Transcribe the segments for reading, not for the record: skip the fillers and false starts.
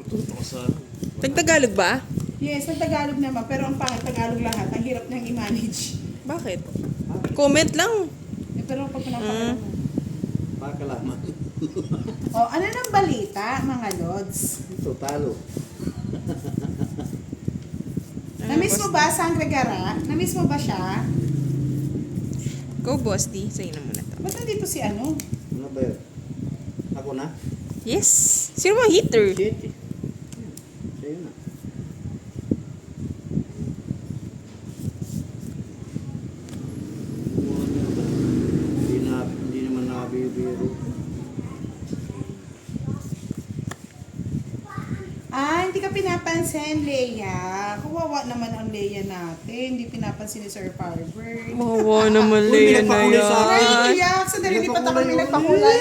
Matuto ka sa Tag-Tagalog ba? Yes, ang Tagalog naman. Pero ang pangit, Tagalog lahat. Ang hirap niyang i-manage. Bakit? Comment lang. Pero pag pinapakala mo. Pakalaman. Ano nang balita, mga lods? Ito, talo. Namiss mo ba San Gregara? Namiss mo ba siya? Go, boss D. Sa'yo na muna to. Ba't nandito si ano? Ano ba yun? Ako na? Yes. Sino bang hitter? Shit eh. Sa'yo na. Hindi naman nakabibiro. Hindi ka pinapansin, Leia. Kawawa naman ang Leia natin. Hindi pinapansin ni Sir Farber. Mawawa naman, Uy, Leia na pinagpakulay sa akin. yan. Iyak! Sandali, di pa Pinagpakulay kami yun. nagpakulay.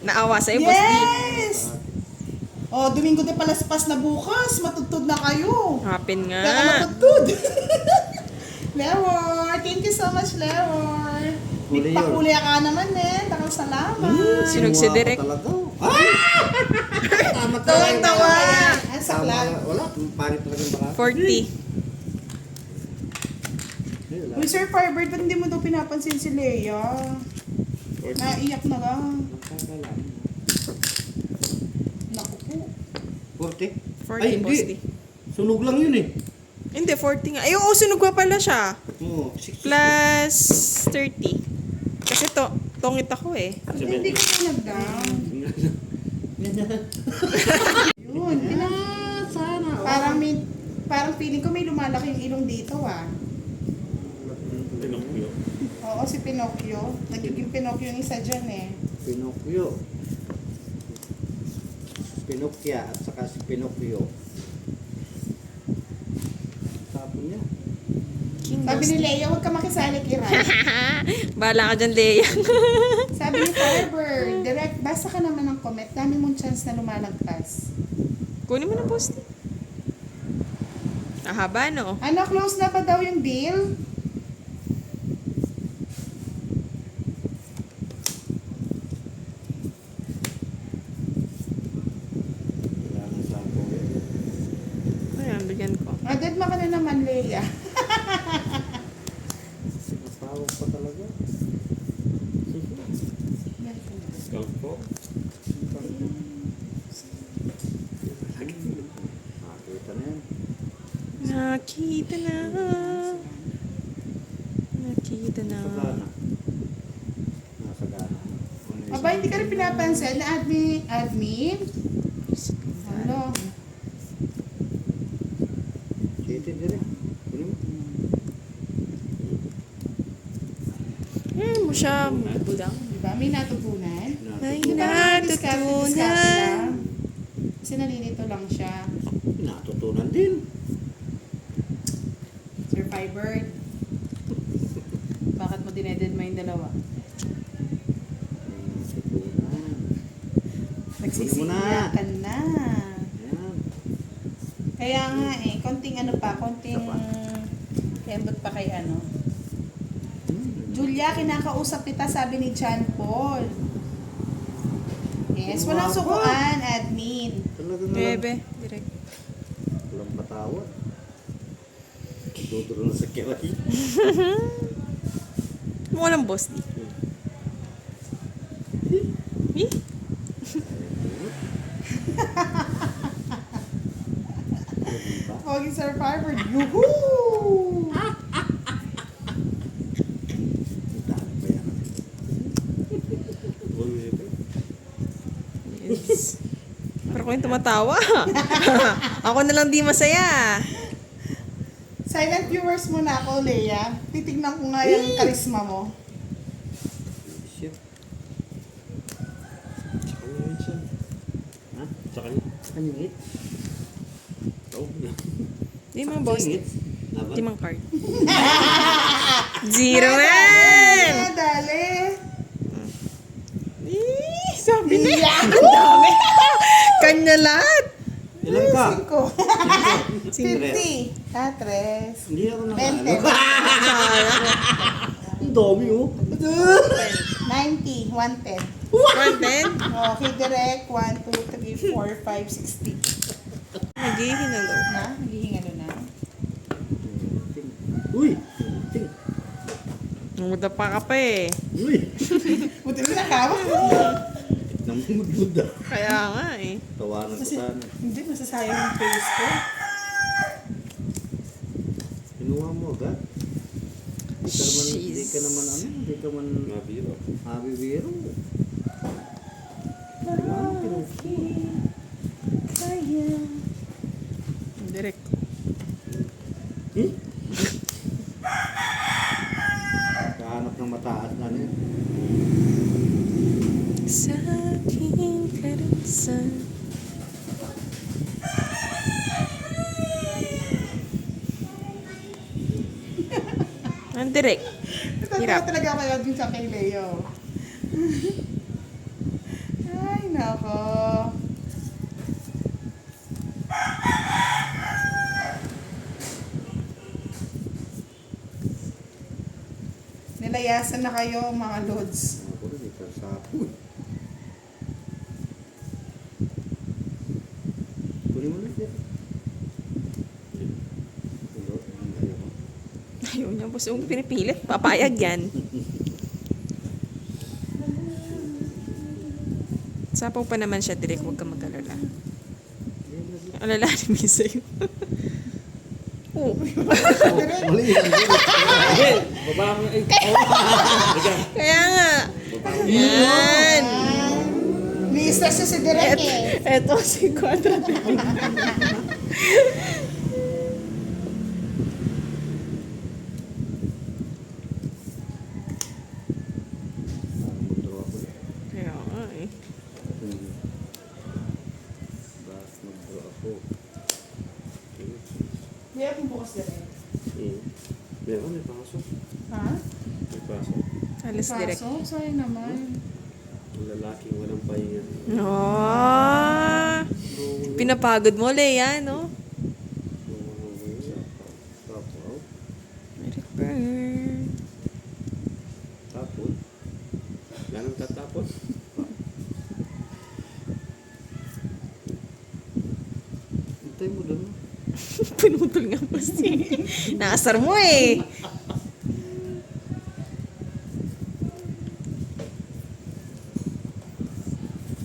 Naawa sa'yo, boss D. Yes! Domingo de Palaspas na bukas. Matutod na kayo. Happen nga. Kaya matutod. Lewor, thank you so much, Lewor. Huli yun. Pakulya ka naman eh. Takang salamat. Sinog si Direk. Talaga. Tama Tawang-tawa. Ang Tama. saklan. Wala. Pangit talaga yung baka. 40. Uy, Sir Firebird, ba't hindi mo daw pinapansin si Leia? Naiyak na lang. Naku po. 40? 40, Ay, boss D. hindi. Sunog lang yun eh. Hindi, 40 nga. Ay, oo, sunog pa pala siya. Oo, 60. Plus 30. Kasi tongit ako eh. Hindi ka pa nag-down. Yun. Sana. Parang feeling ko may lumalaki yung ilong dito ah. Pinocchio. Oo, si Pinocchio. Nagiging Pinocchio yung isa dyan eh. Pinocchio. Pinocchia at saka si Pinocchio. Tapon niya. King Sabi boss ni D. Leia, huwag ka makisali kay Rai. Bahala ka dyan, Leia. Sabi ni Firebird, direct, basa ka naman ng comment. Dami mong chance na lumalagpas. Kunin mo na, boss D. Haba, no? Ano, close na pa daw yung deal? Kailangan sa ako. Ayan, bigyan ko. Dead ka na naman, Leia. Napawag pa talaga. Kalpo. Nakita na yan. Nakita na. Nakita na. Sagana. Nasagana. Aba, hindi ka rin pinapansin na admin? Ano? City dire. Kunin mo. Ayan mo siya. Budang. Diba? May natutunan? Ay, Diskarte natutunan. lang. Kasi nalilito lang siya. Natutunan din. Sir Firebird. Bakit mo dineded mo yung dalawa? Natutunan. Nagsisiyakan na. Ayan. Kaya nga konting konting lembot pa kay ano. Julia, kinakausap kita, sabi ni John Paul. Yes, walang sukuan, admin. Talagang Bebe. Direct. walang patawad. Tuturo na sa kiray. Walang boss D. Eh? Okay, Sir Firebird. Yuhuu! Dami pa yan. Yes. Pero kung yung tumatawa. Ako na lang di masaya. Silent viewers muna ako, Leia. Titignan ko nga yung karisma mo. Shit. Tsaka nyo yun siya. Ha? Tsaka nyo. Kanyit? Oh, Di mga boss. Kanyit? Laban? Di mang card. Zero man! Dali. Sabi na. Yeah! Ang dami. Kanya lahat. Ilan ka? 5. 50. Tres. Hindi ako 20. nakalo. Ang dami oh. 90. 110. 110? Okay, direct. 1, 2, 3, 4, 5, 60. Naghihinalo. Na? Nagihingalo na? Uy! Ting! Numuda pa ka pa eh. Uy! Buti mo nakawak mo. Namumudbuda. Kaya nga eh. Tawanan ko Kasi, sana. hindi, masasayang yung face ko. Kinuha mo agad. Hindi ka naman ano, hindi ka man Mabiro. mabibiro. Kaya. Direct. Hmm? Kahanap ng mataas na niya. Sa aking karusan. Ang direct. Natatawa Hirap. talaga kayo din sa kay Leo. Ay, nako. Nilayasan na kayo, mga lods. Ako rin, ikaw sa akin. Kunin mo na siya. Ayoko. Ayaw niya po yung pinipilit. Papayag yan. Sapaw pa naman siya direct. Huwag ka mag-alala. Alala ni Misa yun. Oo. Mali yan. Hindi! Baba mo eh. Kaya nga. Yan. Lista siya si Direk eh. Eto si Quadra. Mag-draw ako eh. Kaya nga eh. Bakit mag-draw ako? Hindi akong bukas Direk. Meron, may pasok. Ha? May pasok. Alas direct. Paso? Sayang naman. Ang lalaking walang pahinga. Oh, pinapagod mo, Leia, no? Tapos, Eric Burn. Tapon. Ganun tatapon. hintay mo doon. Pinutol nga po si. Nakasar mo eh.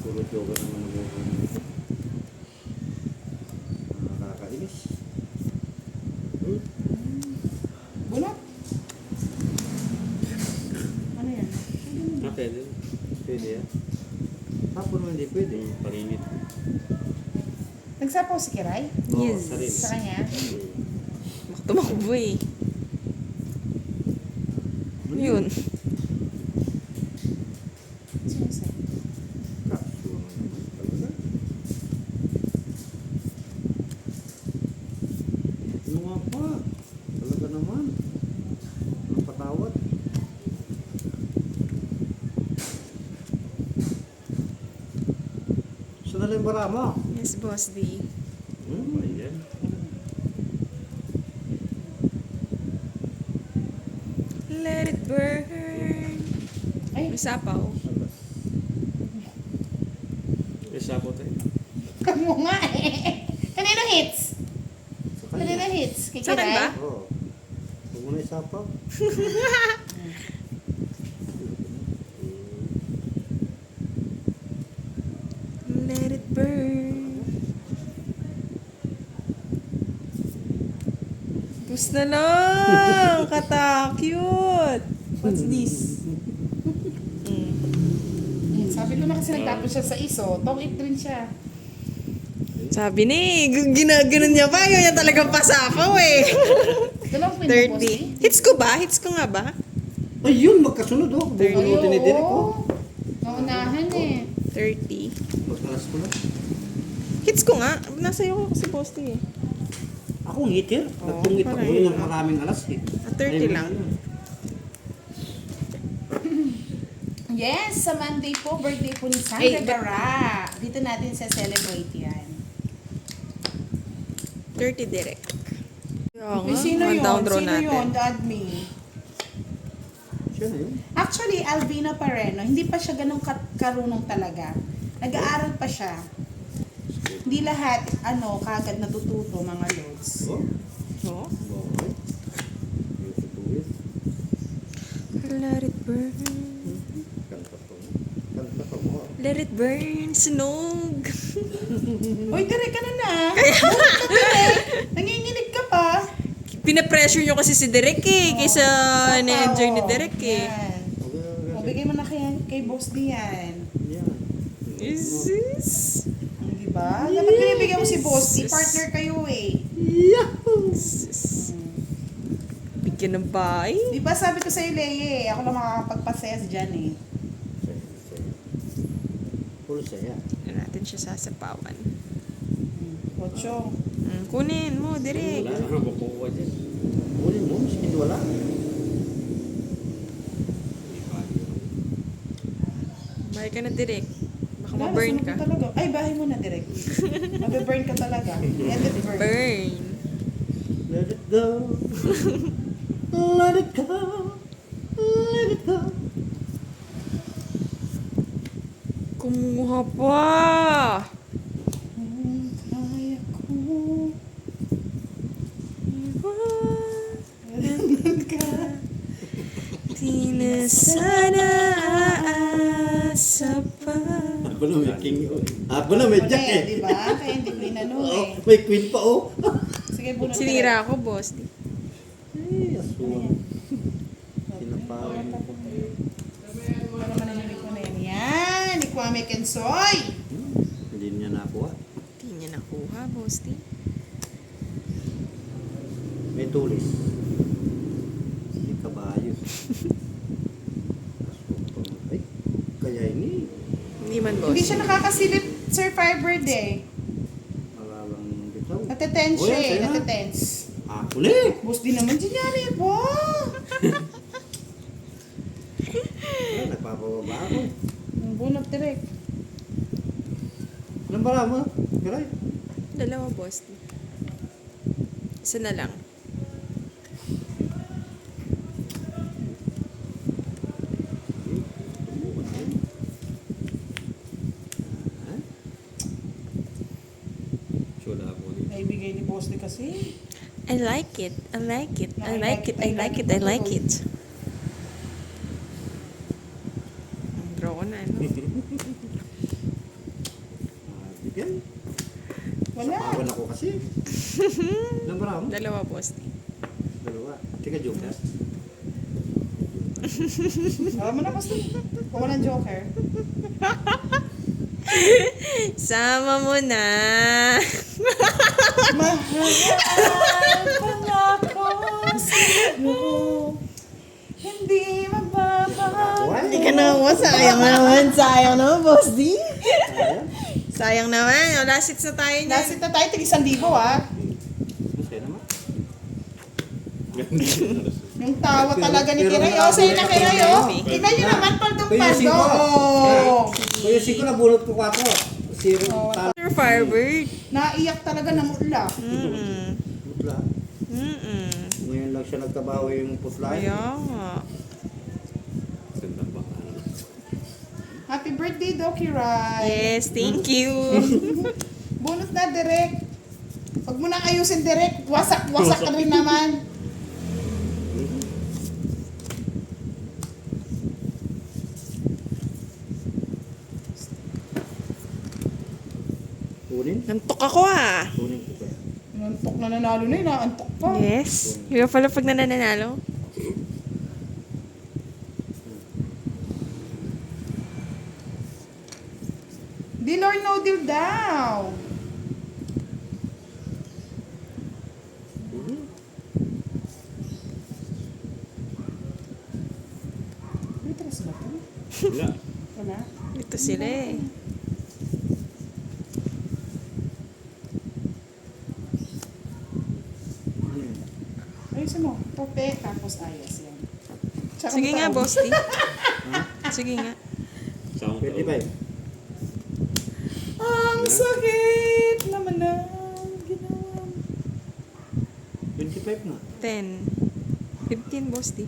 Puro joga naman ang mga nakakainis. Bunot? Ano yan? Ah, pwede. Pwede yan. Tapon mo hindi pwede. Parinit. Nagsapaw si Kiray? Yes. Sa rin. Sa kanya? Baka tumakbo eh. Yun. Sino sa'yo? Kapso naman talaga. Ano nga pa? Talaga naman. Anong patawad? Saan na lang yung bara mo? Yes, Boss D. Ayan. Let it burn. Ay, May sapaw. May sapo tayo. kamo nga eh. Kanino hits? Sa Kanino kanya. hits? Kay Sa akin Kiray? ba? Oo. Huwag mo na isapaw. Let it burn. Tapos na lang. Kata-cute. What's this? Sabi ko na kasi nagtapos siya sa iso. Tong it rin siya. Sabi ni, ginaganon niya pa. Yun niya talagang pasapaw eh. Dalawang pinupos 30. Hits ko ba? Hits ko nga ba? Ayun, magkasunod oh. Bubunutin ni Derek oh. Naunahan eh. 30. Magkalas ko lang. Hits ko nga. Nasa iyo ko kasi posting eh. Ako ang hitter. Oo, Nagtungit ako parang yun yun. ng maraming alas eh. 30 lang. Yes, sa Monday po, birthday po ni Sandra Ay, Gara. Dito natin sa celebrate yan. 30 direct. Oo May nga. sino One yun? down draw Sino natin. yun? The admin. Siya na yun. Actually, Alvina Pareno, hindi pa siya ganun karunong talaga. Nag-aaral pa siya. Hindi lahat, kagad natututo, mga lods. Oh, Oh, okay. Music to it. let it burn. Kanta ko. Kanta ko mo. Let it burn, sunog. Uy, direk ka na. Buhat na, direk. Nanginginig ka pa. Pinapressure nyo kasi si Derek eh. Kaysa Sopa, na-enjoy ni oh. Derek eh. Yan. Okay. O, bigay mo na kay Boss D yan. Yan. Is this? Diba? Dapat binibigyan mo si Boss D. Partner kayo eh. Yahoo! Bigyan ng bahay. Di ba sabi ko sa'yo, Leye, ako lang makakapagpasayas dyan eh. Full saya. Ano natin siya sasapawan. Ocho. Kunin mo, Derek. Wala na makukuha dyan. Kunin mo, miskin wala. Hindi pa yun. Bahay ka na, Derek. Baka Wala, ma-burn nasunog ka. Talaga. Ay, bahay mo na direct. Mabe-burn ka talaga. Let it burn. Burn. Let it go. Let it go. Let it go. Kumuha pa. Kaya ko. Di na sana aasa pa. Ako na may king. Ako na may jack eh. Di ba? Kaya hindi ko inano Oh, eh. may queen pa oh. Sige, bunot ka Sinira ako, boss. Ay, aswang. Sinapawan mo. Para manahimik mo na yan. Yan! Ni Kwame Kensoy! Hindi niya nakuha. Di niya nakuha, boss. May tulis. Hindi kabayo. Aswang. Ay, kaya ini. Hindi man, boss. Hindi siya nakakasilip, Sir Firebird eh. Malalang bitaw. Natetense Oh, siya yan, eh. kaya. Natetense. Ako na eh. Boss din naman dyan yan eh po. Ay, nagpapababa ako. Bunot direct. Anong bara mo? Karay. Dalawa, boss. Isa na lang. Sure na ako dito. Naibigay ni Boss din kasi. I like it. I like it. I like it. I like it. I like it. Draw ko na, ano? Bigyan. Wala. Sapawan ako kasi. Anong bara mo? Dalawa, boss. Dalawa. Tika joke na. Alam mo na Boss din. Kung walang joker. Sama mo na. Mahal pangako sa'yo. Hindi magbabago. Why? Hindi ka naman. Sayang naman. Sayang naman, boss. Di. Ayan. Sayang naman. O, last hits na tayo niya. Nasit na tayo, tig 1,000 ah. Masaya naman. Yung tawa talaga ni Kiray. O, sa'yo na Kiray, o. Tignan nyo naman, paldong-paldo. Oh. Kuya Siko na bunot ko 4. Zero. Oh, Talo. Sir Firebird. Naiyak talaga na mula. Putla. Ngayon lang siya nagkabawi yung putla. Kaya nga. Ganda ba? Happy birthday, Doc Kiray. Yes, thank you. Bunot na, direct. Huwag mo na ayusin, direct. Wasak-wasak ka rin naman. Kunin. Nantok ako ah. Kunin ko pa. Nantok na nanalo na, inaantok pa. Yes. Yung pala pag nananalo. Deal or no deal daw. May tres ba ito? Wala. Wala. Ito sila eh. Ayusin mo. Tope, tapos ayos yan. Tsaka Sige mo nga, tawag. boss. Di. Sige nga. Sound 25. Ang sakit naman ang ginawa. 25 na. 10. 15, boss. Di.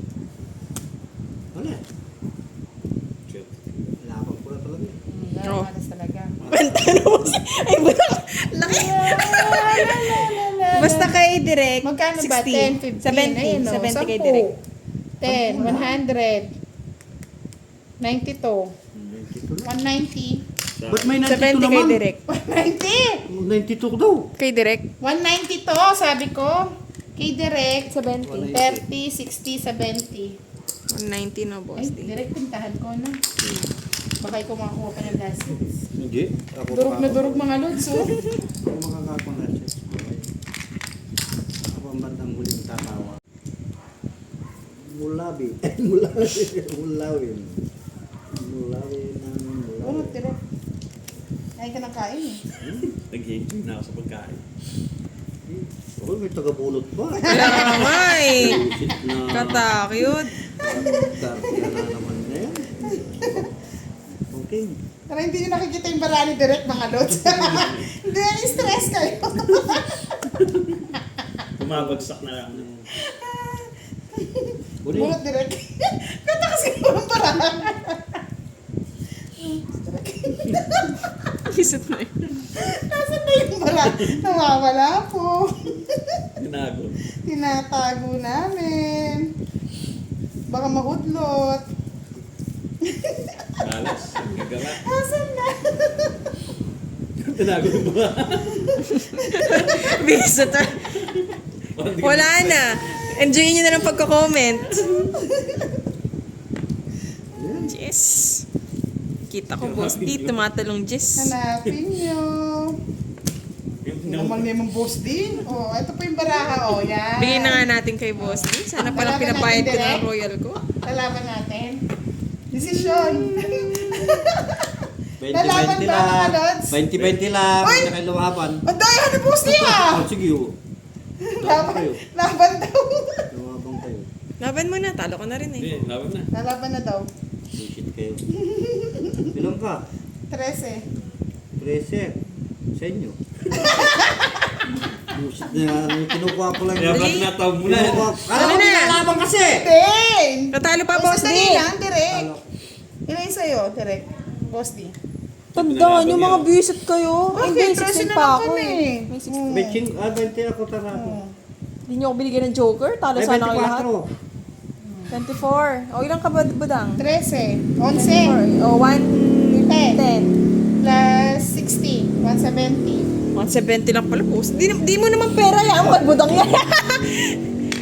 Ha? Wala. Shit. Lapang ko na talaga. Oo. Malas talaga. Ay, budak. Laki. Basta kay Direk, Magkano ba? 10, 15? 70. 70 kay Direk. 10, 100. 92. Dito lang. 190. Ba't may 92 70 kay naman? Direk. 190! 92 ko daw. Kay Direk, 190 to, sabi ko. Kay Direk, 70. 30, 60, 70. 190 no, boss. Ay, Direk, pintahan ko na. Baka ikaw makakuha pa ng glasses. Hindi. Ako Durog na durog mga lods, oh. Ako makakapang glasses. Ako ang bandang huling tatawa. Mulabi. Mulawin. Mulawin namin. Urot, Direk. Kain ka ng kain, eh. Nag-enjoy na ako sa pagkain. Oh, may tagabulot pa. Kaya nga eh. Bullshit na. Katakyot. Dark na naman na yan. Okay. Pero hindi nyo nakikita yung bara ni Direk, mga lods. Hindi na stress kayo. Bumabagsak na lang. Uli. Urot, Direk. Kata kasi yung bara. Direk. Isip na yun. Nasaan na yung bara? Nawawala po. Tinago. Tinatago namin. Baka mahudlot. Malas. Gagala. Nasaan na? Tinago mo ba? Bisa to. Wala na. Enjoyin nyo na lang pagko-comment. Yes. Kita ko, boss. Di, tumatalong Jess. Hanapin nyo. Namang naman boss din. Oh, ito po yung baraha. Oh, yan. Bigay na nga natin kay boss. Di, sana palang Kalaban pinapayad natin, ko ng Direk. royal ko. Lalaban natin. Desisyon. 20-20 Lalaban ba, mga lang. lods? 20-20 lang. Uy! Hindi na kayo lumaban. Ang daya ni boss niya. Oh, sige. Oh. Laban, laban daw. Lumabang kayo. Laban mo na. Talo ko na rin Hindi, eh. laban na. Lalaban na daw. Bullshit kayo. Ilan ka? 13. 13. Sa inyo. Bullshit na yan. Kinukuha ko lang. Kaya ba't nataw mo na? Kinukuha. Alam Ano mo, na? nilalaban kasi. Ten. Natalo pa, boss Sandali D. lang, Direk. Talo. Ilan yung sa'yo, Direk? Boss D. Tandaan yung mga visit kayo. Bakit? 13 na lang kami. May 16. Hmm. Betching, 20 ako tara ako. Oh. Hindi nyo ako binigyan ng joker. Talo Ay, sana kayo lahat. 24. 24. O, ilang ka ba, Budang? 13. 11. 11. O, 110. Plus 60. 170. 170 lang pala, boss. Di mo naman pera yan. Ang Budang yan.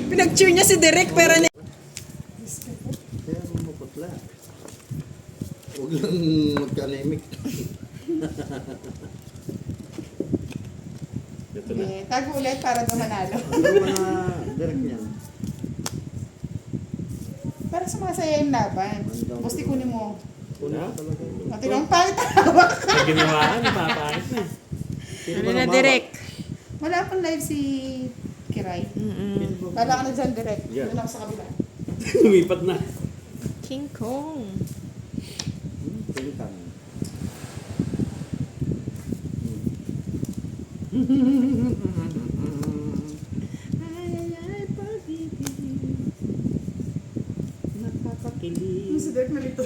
Pinag-cheer niya si Direk, pera niya. Kaya maputla. Huwag lang magka-anemic. Ito na. Okay, tago ulit para daw manalo. Ano na direct niyan? Para sumasaya yung laban. Boss D, kunin mo. Una talaga. Mati lang pangit hawak ka. Pag ginawa ka, napapangit na. Ano na, Direk? Wala pang live si Kiray. Mm-mm. Kala ka na dyan, Direk. Yeah. Doon ako sa kabila. Lumipat na. King Kong. Pilitan. Ay, pag-ibig. Nakakakilig. Si Direk nalito.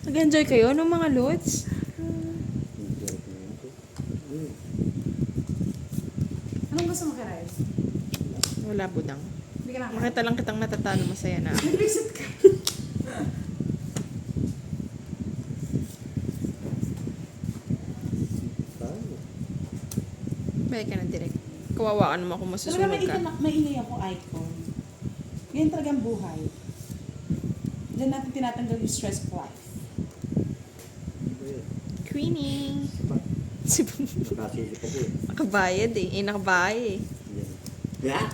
Nag-enjoy kayo ng mga lods? Anong gusto mo, Kiray? Wala, Budang. Hindi ka na Makita lang kitang natatalo, masaya na. Nag-reset ka. Baya ka na, Direk. Kawawa ka naman kung Talaga masusunod ka. may inay ako icon. Ganyan talagang buhay. Diyan natin tinatanggal yung stress of life. Queenie. Nakasisip ako eh. Nakabayad eh. Nakabayad eh. Yan.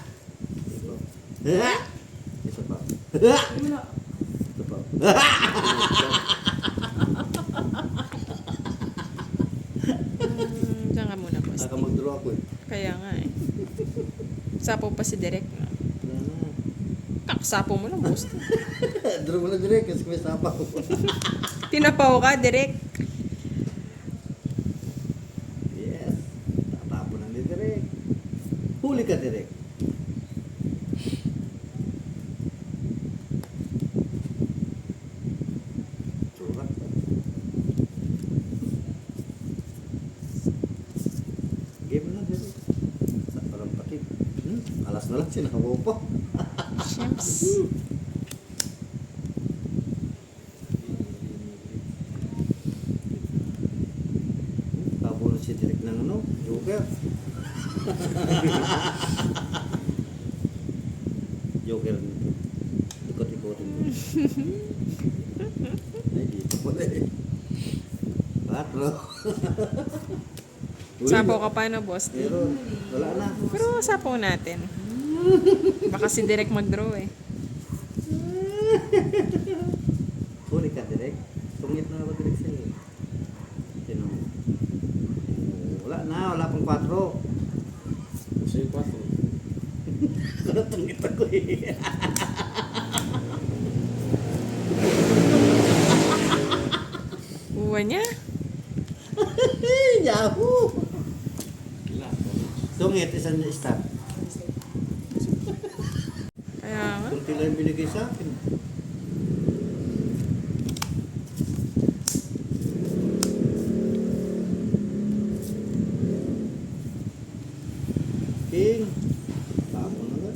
Ha? Isa pa. Ha? Isa pa. Diyan ka muna, boss. Saka mag-draw ako eh. Kaya nga eh. Sapo pa si Direk. Wala na. Kakasapo mo lang, boss. Draw mo na direct kasi may sapa ko. Tinapaw ka, Direk. Yes. Tatapo na ni direct. Huli ka direct. Wala, sinabaw pa. Shimps. Tapos si Direk ng ano, Joker. Joker nito. Ikot-ikotin mo. Ay, dito pala eh. 4. Sapaw ka pa, no, boss? Pero, wala na. Pero sapaw natin. Baka si Direk mag-draw eh. Huli ka, Direk. Tungit na naman Direk sa'yo. Sino? Wala na, wala pang 4. Gusto yung 4. Tungit ako eh. Uwa niya. Yahoo! Wala. Tungit, isang stop. Kaya nga. Kunti lang yung binigay sa akin. King. Tama na ba?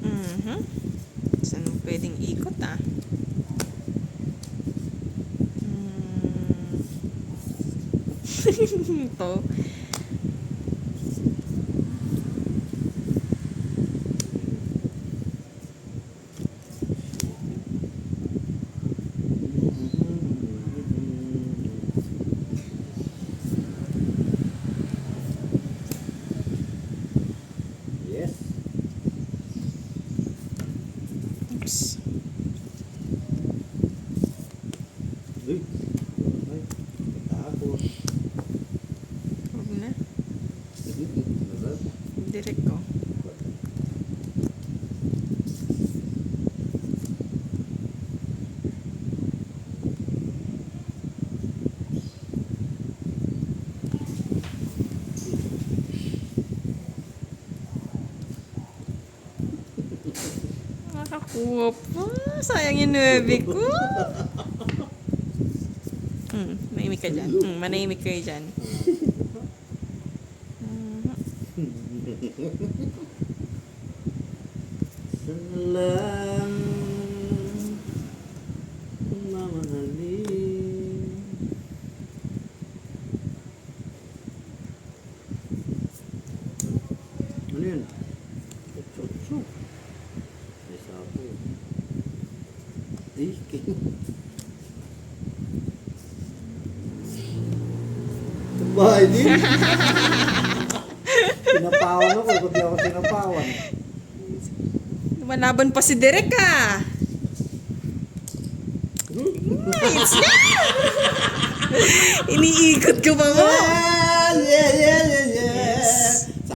Mhm. Saan mo pwedeng ikot ah? Ito. Yes. Oops. Uy. Ay, takot. Huwag na. Wala. Direk ko. Nakakuha pa. Sayang yung 9 ko. Manahimik ka dyan. Manahimik kayo dyan. Salang mamahalin. Ano yun? Chotso. May sapo. King. Bahay din. Sinapawan ako, kundi ako sinapawan. Lumalaban pa si Direk ah. It's na! Iniikot ko pa mo. Yeah, yeah, yeah,